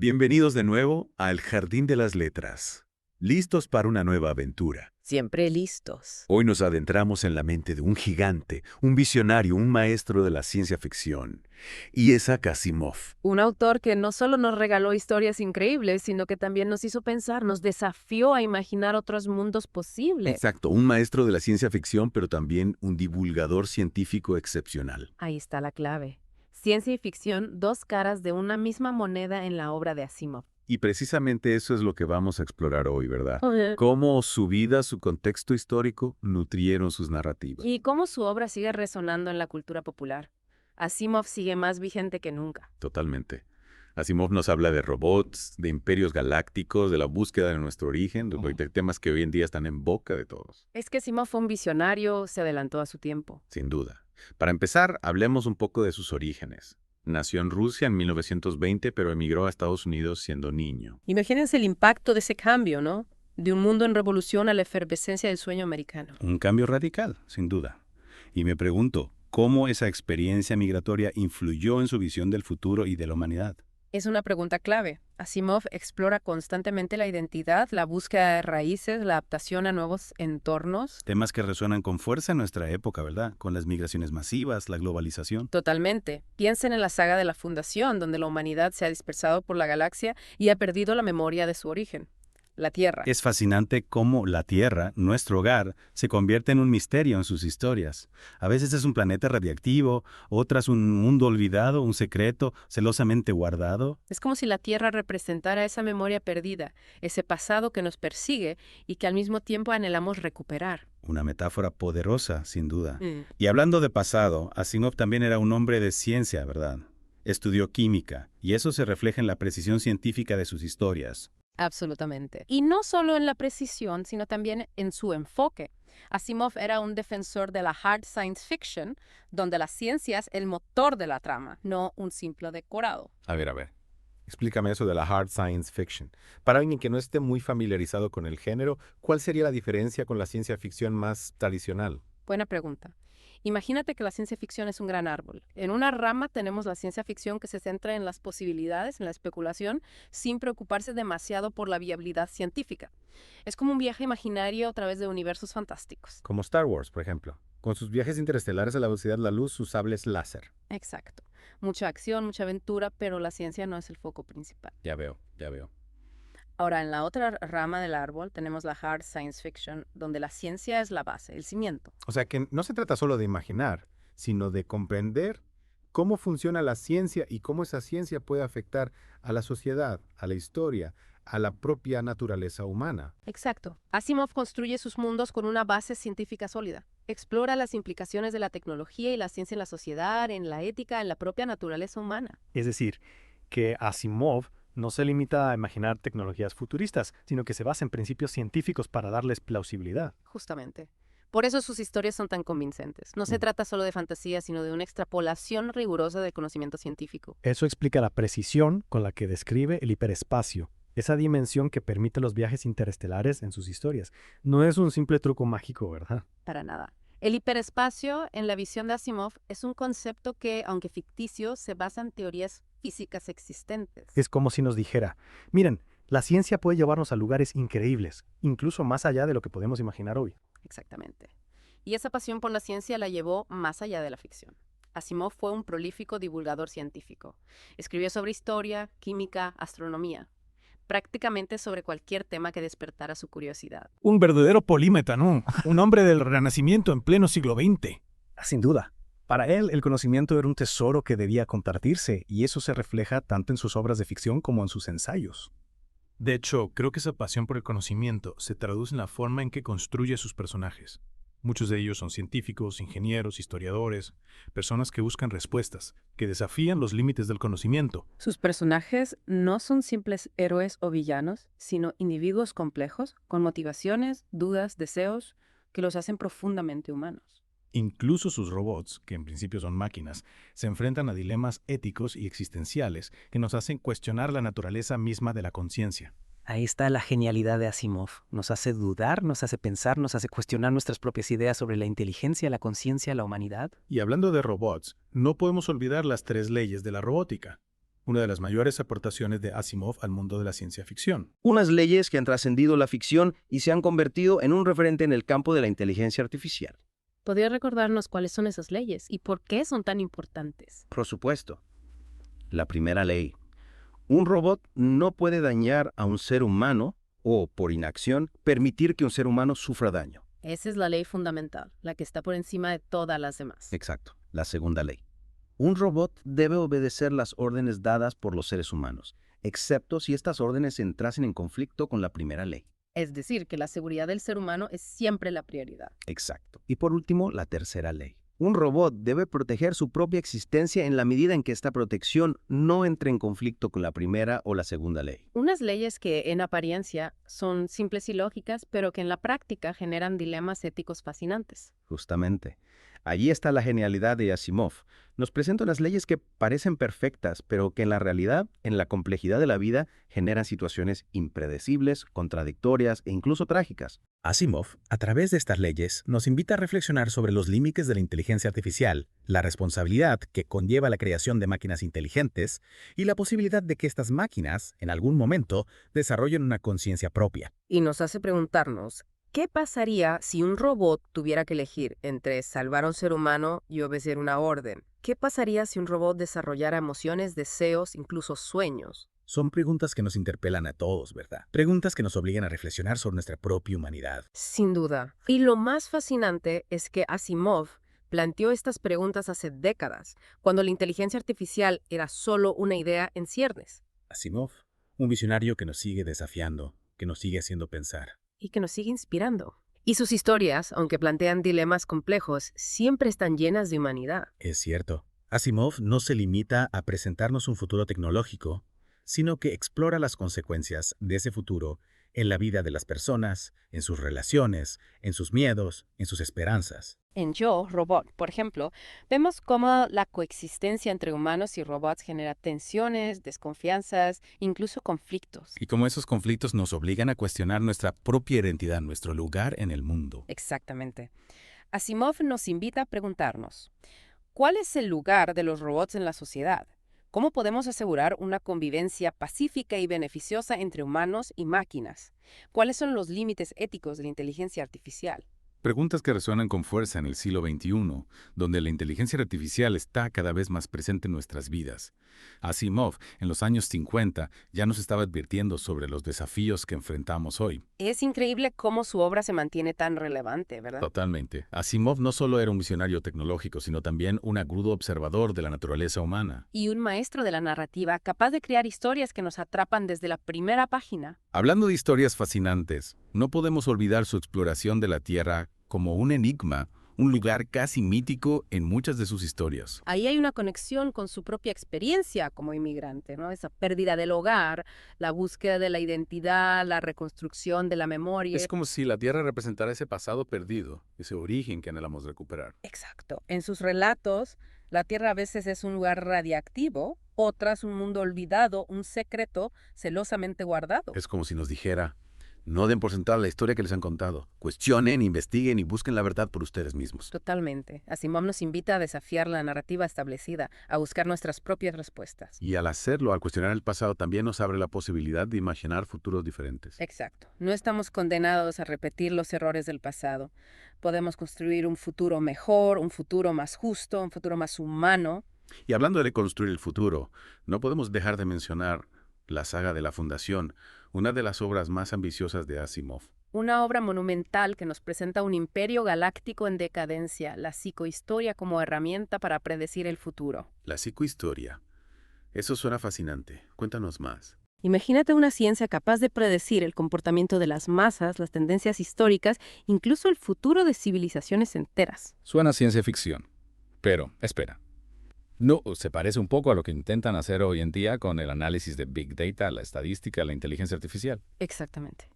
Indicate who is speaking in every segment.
Speaker 1: Bienvenidos de nuevo al Jardín de las Letras. ¿Listos para una nueva aventura?
Speaker 2: Siempre listos.
Speaker 1: Hoy nos adentramos en la mente de un gigante, un visionario, un maestro de la ciencia ficción. Isaac Asimov.
Speaker 2: Un autor que no solo nos regaló historias increíbles, sino que también nos hizo pensar, nos desafió a imaginar otros mundos posibles.
Speaker 1: Exacto, un maestro de la ciencia ficción, pero también un divulgador científico excepcional.
Speaker 2: Ahí está la clave. Ciencia y ficción, dos caras de una misma moneda en la obra de Asimov.
Speaker 1: Y precisamente eso es lo que vamos a explorar hoy, ¿verdad?
Speaker 2: Ujú.
Speaker 1: Cómo su vida, su contexto histórico, nutrieron sus narrativas.
Speaker 2: Y cómo su obra sigue resonando en la cultura popular. Asimov sigue más vigente que nunca.
Speaker 1: Totalmente. Asimov nos habla de robots, de imperios galácticos, de la búsqueda de nuestro origen, de temas que hoy en día están en boca de todos,
Speaker 2: Es que Asimov fue un visionario, se adelantó a su tiempo.
Speaker 1: sin duda. Para empezar, hablemos un poco de sus orígenes. Nació en Rusia en 1920, pero emigró a Estados Unidos siendo niño.
Speaker 2: Imagínense el impacto de ese cambio, ¿no? De un mundo en revolución a la efervescencia del sueño americano.
Speaker 3: Un cambio radical, sin duda. Y me pregunto, ¿cómo esa experiencia migratoria influyó en su visión del futuro y de la humanidad?
Speaker 2: Es una pregunta clave. Asimov explora constantemente la identidad, la búsqueda de raíces, la adaptación a nuevos entornos.
Speaker 3: Temas que resuenan con fuerza en nuestra época, ¿verdad? Con las migraciones masivas, la globalización.
Speaker 2: Totalmente. Piensen en la saga de la Fundación, donde la humanidad se ha dispersado por la galaxia y ha perdido la memoria de su origen, la Tierra.
Speaker 3: Es fascinante cómo la Tierra, nuestro hogar, se convierte en un misterio en sus historias. A veces es un planeta radiactivo, otras un mundo olvidado, un secreto celosamente guardado.
Speaker 2: Es como si la Tierra representara esa memoria perdida, ese pasado que nos persigue y que al mismo tiempo anhelamos recuperar.
Speaker 3: Una metáfora poderosa, sin duda.
Speaker 2: Mm.
Speaker 3: Y hablando de pasado, Asimov también era un hombre de ciencia, ¿verdad? Estudió química, y eso se refleja en la precisión científica de sus historias.
Speaker 2: Absolutamente. Y no solo en la precisión, sino también en su enfoque. Asimov era un defensor de la hard science fiction, donde la ciencia es el motor de la trama, no un simple decorado.
Speaker 4: A ver. Explícame eso de la hard science fiction. Para alguien que no esté muy familiarizado con el género, ¿cuál sería la diferencia con la ciencia ficción más tradicional?
Speaker 2: Buena pregunta. Imagínate que la ciencia ficción es un gran árbol. En una rama tenemos la ciencia ficción que se centra en las posibilidades, en la especulación, sin preocuparse demasiado por la viabilidad científica. Es como un viaje imaginario a través de universos fantásticos.
Speaker 4: Como Star Wars, por ejemplo. Con sus viajes interestelares a la velocidad de la luz, sus sables láser.
Speaker 2: Exacto. Mucha acción, mucha aventura, pero la ciencia no es el foco principal.
Speaker 4: Ya veo.
Speaker 2: Ahora, en la otra rama del árbol tenemos la hard science fiction, donde la ciencia es la base, el cimiento.
Speaker 4: O sea que no se trata solo de imaginar, sino de comprender cómo funciona la ciencia y cómo esa ciencia puede afectar a la sociedad, a la historia, a la propia naturaleza humana.
Speaker 2: Exacto. Asimov construye sus mundos con una base científica sólida. Explora las implicaciones de la tecnología y la ciencia en la sociedad, en la ética, en la propia naturaleza humana.
Speaker 5: Es decir, que Asimov no se limita a imaginar tecnologías futuristas, sino que se basa en principios científicos para darles plausibilidad.
Speaker 2: Justamente. Por eso sus historias son tan convincentes. No se trata solo de fantasía, sino de una extrapolación rigurosa del conocimiento científico.
Speaker 5: Eso explica la precisión con la que describe el hiperespacio, esa dimensión que permite los viajes interestelares en sus historias. No es un simple truco mágico, ¿verdad?
Speaker 2: Para nada. El hiperespacio, en la visión de Asimov, es un concepto que, aunque ficticio, se basa en teorías físicas existentes.
Speaker 5: Es como si nos dijera, miren, la ciencia puede llevarnos a lugares increíbles, incluso más allá de lo que podemos imaginar hoy.
Speaker 2: Exactamente. Y esa pasión por la ciencia la llevó más allá de la ficción. Asimov fue un prolífico divulgador científico. Escribió sobre historia, química, astronomía. Prácticamente sobre cualquier tema que despertara su curiosidad.
Speaker 6: Un verdadero polímata, ¿no? Un hombre del Renacimiento en pleno siglo XX.
Speaker 7: Sin duda. Para él, el conocimiento era un tesoro que debía compartirse, y eso se refleja tanto en sus obras de ficción como en sus ensayos.
Speaker 6: De hecho, creo que esa pasión por el conocimiento se traduce en la forma en que construye sus personajes. Muchos de ellos son científicos, ingenieros, historiadores, personas que buscan respuestas, que desafían los límites del conocimiento.
Speaker 2: Sus personajes no son simples héroes o villanos, sino individuos complejos, con motivaciones, dudas, deseos, que los hacen profundamente humanos.
Speaker 6: Incluso sus robots, que en principio son máquinas, se enfrentan a dilemas éticos y existenciales que nos hacen cuestionar la naturaleza misma de la conciencia.
Speaker 8: Ahí está la genialidad de Asimov. Nos hace dudar, nos hace pensar, nos hace cuestionar nuestras propias ideas sobre la inteligencia, la conciencia, la humanidad.
Speaker 6: Y hablando de robots, no podemos olvidar las 3 leyes de la robótica. una de las mayores aportaciones de Asimov al mundo de la ciencia ficción.
Speaker 9: Unas leyes que han trascendido la ficción y se han convertido en un referente en el campo de la inteligencia artificial.
Speaker 2: ¿Podría recordarnos cuáles son esas leyes y por qué son tan importantes?
Speaker 9: Por supuesto. La primera ley. Un robot no puede dañar a un ser humano o, por inacción, permitir que un ser humano sufra daño.
Speaker 2: Esa es la ley fundamental, la que está por encima de todas las demás.
Speaker 9: Exacto. La segunda ley. Un robot debe obedecer las órdenes dadas por los seres humanos, excepto si estas órdenes entrasen en conflicto con la primera ley.
Speaker 2: Es decir, que la seguridad del ser humano es siempre la prioridad.
Speaker 9: Exacto. Y por último, la tercera ley. Un robot debe proteger su propia existencia en la medida en que esta protección no entre en conflicto con la primera o la segunda ley.
Speaker 2: Unas leyes que en apariencia son simples y lógicas, pero que en la práctica generan dilemas éticos fascinantes.
Speaker 9: Justamente. Allí está la genialidad de Asimov. Nos presenta unas leyes que parecen perfectas, pero que en la realidad, en la complejidad de la vida, generan situaciones impredecibles, contradictorias e incluso trágicas.
Speaker 10: Asimov, a través de estas leyes, nos invita a reflexionar sobre los límites de la inteligencia artificial, la responsabilidad que conlleva la creación de máquinas inteligentes y la posibilidad de que estas máquinas, en algún momento, desarrollen una conciencia propia.
Speaker 2: Y nos hace preguntarnos, ¿qué pasaría si un robot tuviera que elegir entre salvar a un ser humano y obedecer una orden? ¿Qué pasaría si un robot desarrollara emociones, deseos, incluso sueños?
Speaker 10: Son preguntas que nos interpelan a todos, ¿verdad? Preguntas que nos obligan a reflexionar sobre nuestra propia humanidad.
Speaker 2: Sin duda. Y lo más fascinante es que Asimov planteó estas preguntas hace décadas, cuando la inteligencia artificial era solo una idea en ciernes.
Speaker 10: Asimov, un visionario que nos sigue desafiando, que nos sigue haciendo pensar.
Speaker 2: Y que nos sigue inspirando. Y sus historias, aunque plantean dilemas complejos, siempre están llenas de humanidad.
Speaker 10: Es cierto. Asimov no se limita a presentarnos un futuro tecnológico, sino que explora las consecuencias de ese futuro en la vida de las personas, en sus relaciones, en sus miedos, en sus esperanzas.
Speaker 2: En Yo, Robot, por ejemplo, vemos cómo la coexistencia entre humanos y robots genera tensiones, desconfianzas, incluso conflictos.
Speaker 1: Y cómo esos conflictos nos obligan a cuestionar nuestra propia identidad, nuestro lugar en el mundo.
Speaker 2: Exactamente. Asimov nos invita a preguntarnos, ¿cuál es el lugar de los robots en la sociedad? ¿Cómo podemos asegurar una convivencia pacífica y beneficiosa entre humanos y máquinas? ¿Cuáles son los límites éticos de la inteligencia artificial?
Speaker 1: Preguntas que resuenan con fuerza en el siglo XXI, donde la inteligencia artificial está cada vez más presente en nuestras vidas. Asimov, en los años 50, ya nos estaba advirtiendo sobre los desafíos que enfrentamos hoy.
Speaker 2: Es increíble cómo su obra se mantiene tan relevante, ¿verdad?
Speaker 1: Totalmente. Asimov no solo era un visionario tecnológico, sino también un agudo observador de la naturaleza humana.
Speaker 2: Y un maestro de la narrativa capaz de crear historias que nos atrapan desde la primera página.
Speaker 1: Hablando de historias fascinantes, no podemos olvidar su exploración de la Tierra como un enigma, un lugar casi mítico en muchas de sus historias.
Speaker 2: Ahí hay una conexión con su propia experiencia como inmigrante, ¿no? Esa pérdida del hogar, la búsqueda de la identidad, la reconstrucción de la memoria.
Speaker 1: Es como si la Tierra representara ese pasado perdido, ese origen que anhelamos recuperar.
Speaker 2: Exacto. En sus relatos, la Tierra a veces es un lugar radiactivo, otras un mundo olvidado, un secreto celosamente guardado.
Speaker 1: Es como si nos dijera: no den por sentada la historia que les han contado. Cuestionen, investiguen y busquen la verdad por ustedes mismos.
Speaker 2: Totalmente. Asimov nos invita a desafiar la narrativa establecida, a buscar nuestras propias respuestas.
Speaker 1: Y al hacerlo, al cuestionar el pasado, también nos abre la posibilidad de imaginar futuros diferentes.
Speaker 2: Exacto. No estamos condenados a repetir los errores del pasado. Podemos construir un futuro mejor, un futuro más justo, un futuro más humano.
Speaker 1: Y hablando de construir el futuro, no podemos dejar de mencionar la saga de la Fundación, una de las obras más ambiciosas de Asimov.
Speaker 2: Una obra monumental que nos presenta un imperio galáctico en decadencia, la psicohistoria como herramienta para predecir el futuro.
Speaker 1: La psicohistoria. Eso suena fascinante. Cuéntanos más.
Speaker 2: Imagínate una ciencia capaz de predecir el comportamiento de las masas, las tendencias históricas, incluso el futuro de civilizaciones enteras.
Speaker 11: Suena a ciencia ficción. Pero, espera. No, se parece un poco a lo que intentan hacer hoy en día con el análisis de Big Data, la estadística, la inteligencia artificial.
Speaker 2: Exactamente.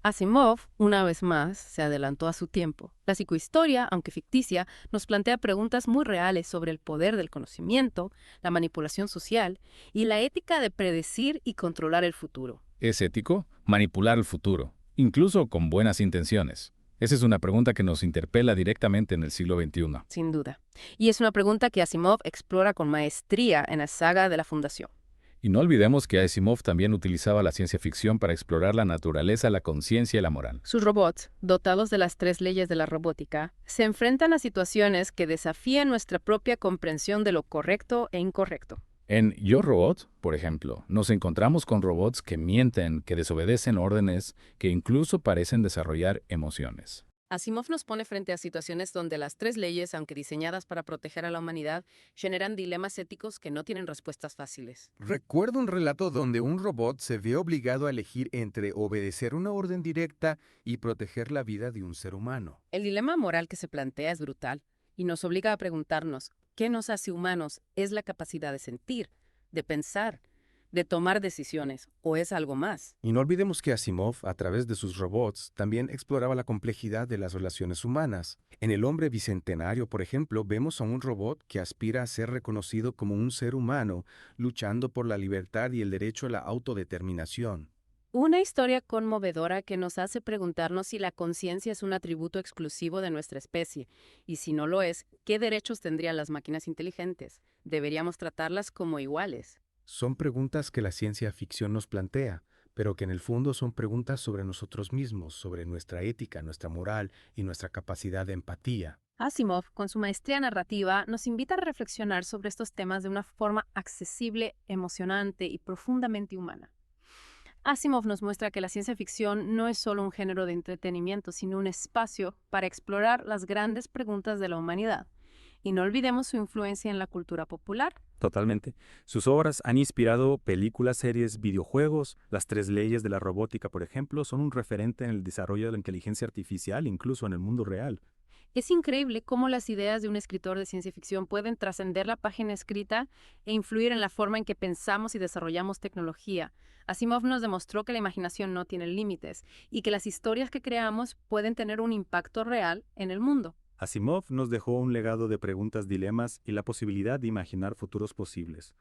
Speaker 2: Asimov, una vez más, se adelantó a su tiempo. La psicohistoria, aunque ficticia, nos plantea preguntas muy reales sobre el poder del conocimiento, la manipulación social y la ética de predecir y controlar el futuro.
Speaker 11: ¿Es ético manipular el futuro, incluso con buenas intenciones? Esa es una pregunta que nos interpela directamente en el siglo XXI.
Speaker 2: Sin duda. Y es una pregunta que Asimov explora con maestría en la saga de la Fundación.
Speaker 11: Y no olvidemos que Asimov también utilizaba la ciencia ficción para explorar la naturaleza, la conciencia y la moral.
Speaker 2: Sus robots, dotados de las 3 leyes de la robótica, se enfrentan a situaciones que desafían nuestra propia comprensión de lo correcto e incorrecto.
Speaker 11: En Yo Robot, por ejemplo, nos encontramos con robots que mienten, que desobedecen órdenes, que incluso parecen desarrollar emociones.
Speaker 2: Asimov nos pone frente a situaciones donde las 3 leyes, aunque diseñadas para proteger a la humanidad, generan dilemas éticos que no tienen respuestas fáciles.
Speaker 12: Recuerdo un relato donde un robot se ve obligado a elegir entre obedecer una orden directa y proteger la vida de un ser humano.
Speaker 2: El dilema moral que se plantea es brutal y nos obliga a preguntarnos, ¿qué nos hace humanos? ¿Es la capacidad de sentir, de pensar, de tomar decisiones, o es algo más?
Speaker 12: Y no olvidemos que Asimov, a través de sus robots, también exploraba la complejidad de las relaciones humanas. En El hombre bicentenario, por ejemplo, vemos a un robot que aspira a ser reconocido como un ser humano, luchando por la libertad y el derecho a la autodeterminación.
Speaker 2: Una historia conmovedora que nos hace preguntarnos si la conciencia es un atributo exclusivo de nuestra especie, y si no lo es, ¿qué derechos tendrían las máquinas inteligentes? ¿Deberíamos tratarlas como iguales?
Speaker 12: Son preguntas que la ciencia ficción nos plantea, pero que en el fondo son preguntas sobre nosotros mismos, sobre nuestra ética, nuestra moral y nuestra capacidad de empatía.
Speaker 2: Asimov, con su maestría narrativa, nos invita a reflexionar sobre estos temas de una forma accesible, emocionante y profundamente humana. Asimov nos muestra que la ciencia ficción no es solo un género de entretenimiento, sino un espacio para explorar las grandes preguntas de la humanidad. Y no olvidemos su influencia en la cultura popular.
Speaker 13: Totalmente. Sus obras han inspirado películas, series, videojuegos. Las 3 leyes de la robótica, por ejemplo, son un referente en el desarrollo de la inteligencia artificial, incluso en el mundo real.
Speaker 2: Es increíble cómo las ideas de un escritor de ciencia ficción pueden trascender la página escrita e influir en la forma en que pensamos y desarrollamos tecnología. Asimov nos demostró que la imaginación no tiene límites y que las historias que creamos pueden tener un impacto real en el mundo.
Speaker 13: Asimov nos dejó un legado de preguntas, dilemas y la posibilidad de imaginar futuros posibles.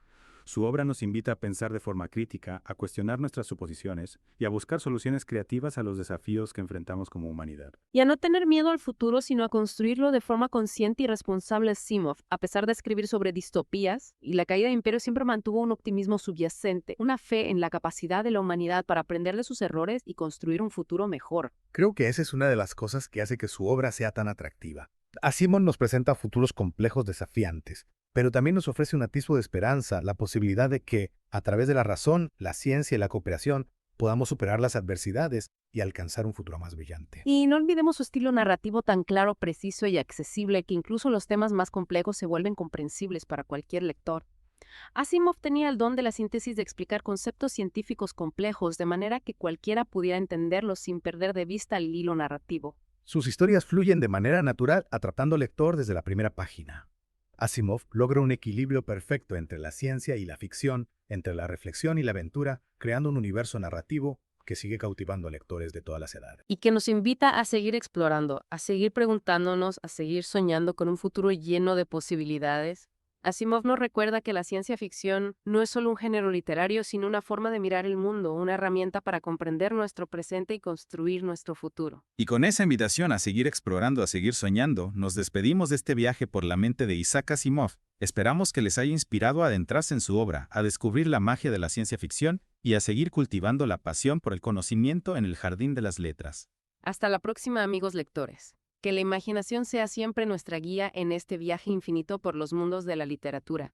Speaker 13: Su obra nos invita a pensar de forma crítica, a cuestionar nuestras suposiciones y a buscar soluciones creativas a los desafíos que enfrentamos como humanidad.
Speaker 2: Y a no tener miedo al futuro, sino a construirlo de forma consciente y responsable. Asimov, a pesar de escribir sobre distopías y la caída de imperios, siempre mantuvo un optimismo subyacente, una fe en la capacidad de la humanidad para aprender de sus errores y construir un futuro mejor.
Speaker 10: Creo que esa es una de las cosas que hace que su obra sea tan atractiva. Asimov nos presenta futuros complejos desafiantes, pero también nos ofrece un atisbo de esperanza, la posibilidad de que, a través de la razón, la ciencia y la cooperación, podamos superar las adversidades y alcanzar un futuro más brillante.
Speaker 2: Y no olvidemos su estilo narrativo tan claro, preciso y accesible que incluso los temas más complejos se vuelven comprensibles para cualquier lector. Asimov tenía el don de la síntesis de explicar conceptos científicos complejos de manera que cualquiera pudiera entenderlos sin perder de vista el hilo narrativo.
Speaker 10: Sus historias fluyen de manera natural, atrapando al lector desde la primera página. Asimov logra un equilibrio perfecto entre la ciencia y la ficción, entre la reflexión y la aventura, creando un universo narrativo que sigue cautivando a lectores de todas las edades.
Speaker 2: Y que nos invita a seguir explorando, a seguir preguntándonos, a seguir soñando con un futuro lleno de posibilidades. Asimov nos recuerda que la ciencia ficción no es solo un género literario, sino una forma de mirar el mundo, una herramienta para comprender nuestro presente y construir nuestro futuro.
Speaker 14: Y con esa invitación a seguir explorando, a seguir soñando, nos despedimos de este viaje por la mente de Isaac Asimov. Esperamos que les haya inspirado a adentrarse en su obra, a descubrir la magia de la ciencia ficción y a seguir cultivando la pasión por el conocimiento en el jardín de las letras.
Speaker 2: Hasta la próxima, amigos lectores. Que la imaginación sea siempre nuestra guía en este viaje infinito por los mundos de la literatura.